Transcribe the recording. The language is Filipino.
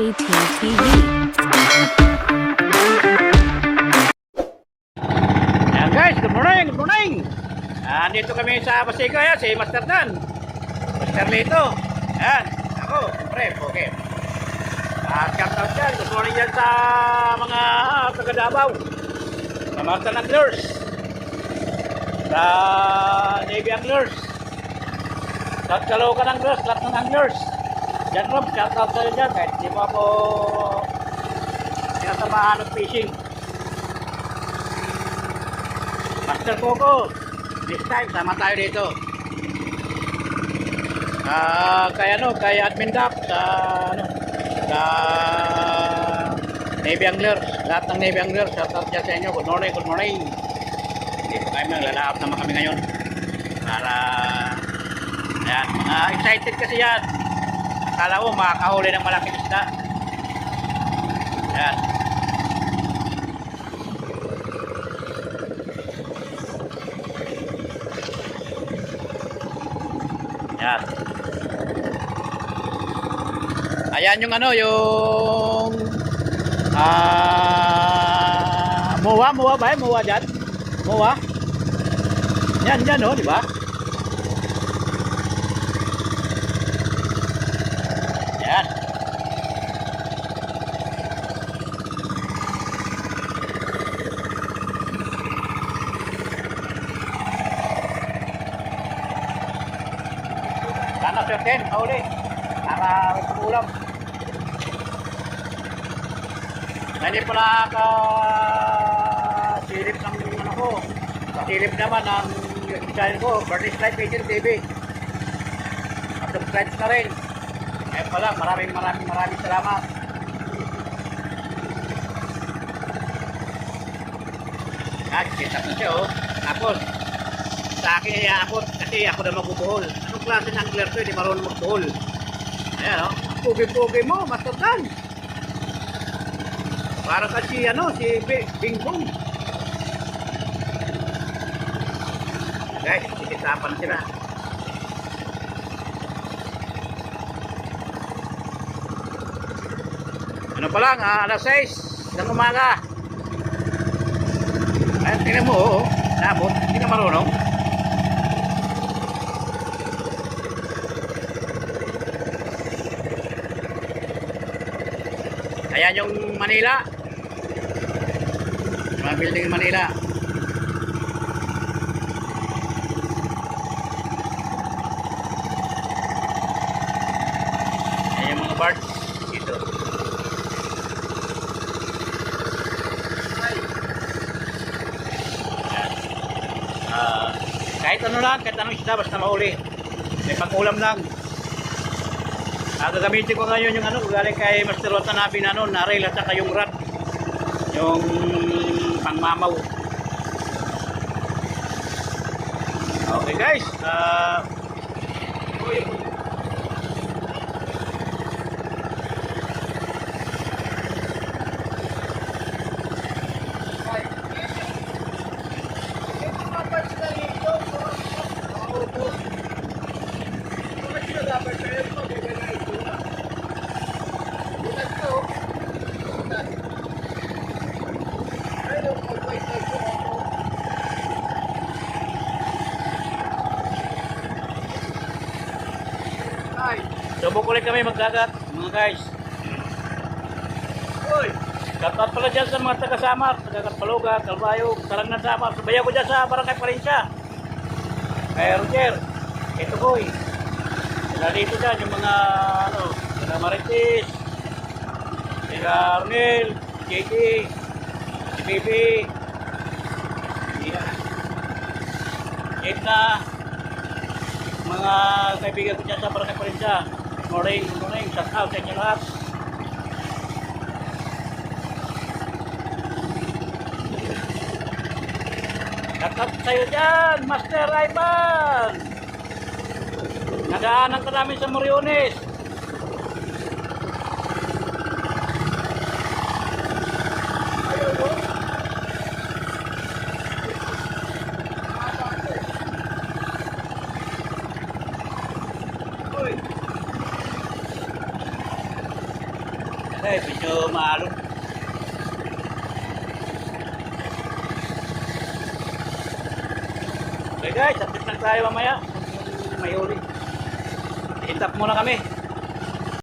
JP TV. Ayan guys, good morning, good morning. Dito kami sa Basico, yan, si Master Dan, Master Lito. Ayan, ako, pre, okay. Shout out dyan, good morning dyan sa mga taga Davao, sa mga anglers, sa Navy anglers, sa Caloocan anglers, lahat ng anglers. Dyan Rob, shout out sa dyan, kahit di mo ako sinasamahan ng fishing. Master Coco, next time sama tayo dito. Kay Admin Dap sa Navy Anglers, lahat ng Navy Anglers, shout out dyan sa inyo. Good morning, good morning. Dito kayo naglalahap naman kami ngayon para ayan, excited kasi yan. Akala mo makakahuli ng malaking isda. Ayan. Ayan. Ayan yung yung muwa ba? Muwa dyan? Muwa? Yan, oh, di ba? Yan. Sana certain, kauli. Para ulam. Hindi po silip ng ko. Silip naman ng channel ko, Bernie's Life Agent TV. At subscribe na rin. Kaya pala, maraming salamat. Kita ko siya, oh. Tapos, sa akin ay aabot kasi ako na magbubuhol. Anong klase ng angler to? Hindi marunong magbuhol. Ayan, oh. Pugi-pugi mo, matutan. Para kasi, si Bing Bong. Guys, sisitapan sila. Ano pa lang, alas 6 ng umaga. Ay, tingnan mo, oh. Nabot, hindi ka marunong. Ayan yung Manila. Mga building in Manila. Ayan yung mga birds dito. Kahit ano lang, kahit anong isda, basta mauli. May pag-ulam lang. Gagamitin ko ngayon yung galing kay Master Watanabe na naril at saka yung rat. Yung pangmamaw. Okay guys, subok ulit kami magdagat, mga guys. Uy, shout pala dyan sa mga taga-Samar, taga-Katpaloga, Calbayog, Talangnan Samar. Sabayan ko dyan sa Barangay Parinsya. Kay Roger, ito boy. Sila dito dyan, yung mga, taga Marites, taga Arnel, JD, si Bibi, Edna, mga kaibigan ko dyan sa Barangay Parinsya. Good morning, shout out sa inyo lahat. Shout out sa'yo dyan, Master Ivan. Nadaanan ka namin sa Moriones. Ay, medyo maalon. Okay guys, update lang tayo mamaya. May uli. Itap muna kami.